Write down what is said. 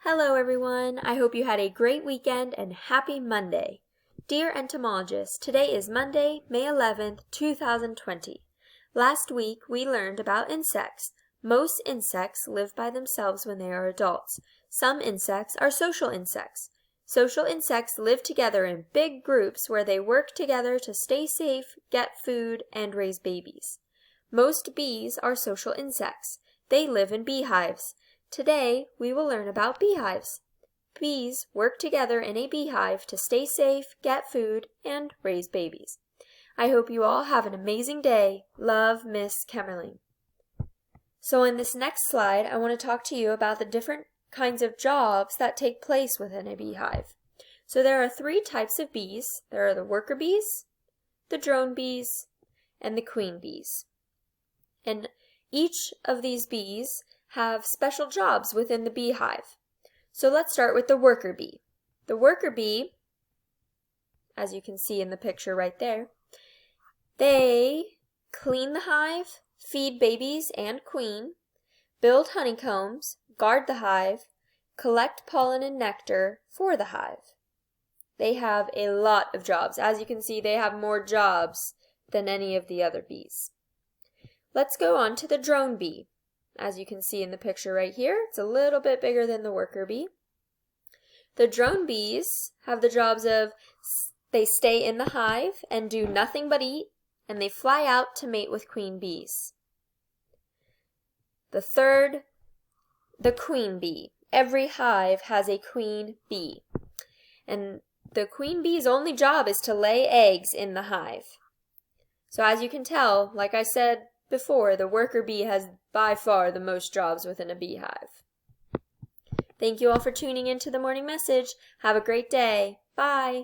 Hello everyone, I hope you had a great weekend and happy Monday. Dear entomologists, today is Monday, May 11th, 2020. Last week we learned about insects. Most insects live by themselves when they are adults. Some insects are social insects. Social insects live together in big groups where they work together to stay safe, get food, and raise babies. Most bees are social insects. They live in beehives. Today, we will learn about beehives. Bees work together in a beehive to stay safe, get food, and raise babies. I hope you all have an amazing day. Love, Miss Kemmerling. So in this next slide, I want to talk to you about the different kinds of jobs that take place within a beehive. So there are three types of bees. There are the worker bees, the drone bees, and the queen bees. And each of these bees have special jobs within the beehive. So let's start with the worker bee. The worker bee, as you can see in the picture right there, they clean the hive, feed babies and queen, build honeycombs, guard the hive, collect pollen and nectar for the hive. They have a lot of jobs. As you can see, they have more jobs than any of the other bees. Let's go on to the drone bee. As you can see in the picture right here, it's a little bit bigger than the worker bee. The drone bees have the jobs of they stay in the hive and do nothing but eat, and they fly out to mate with queen bees. The third, the queen bee. Every hive has a queen bee, and the queen bee's only job is to lay eggs in the hive. So as you can tell, like I said before, the worker bee has by far the most jobs within a beehive. Thank you all for tuning in to the morning message. Have a great day. Bye.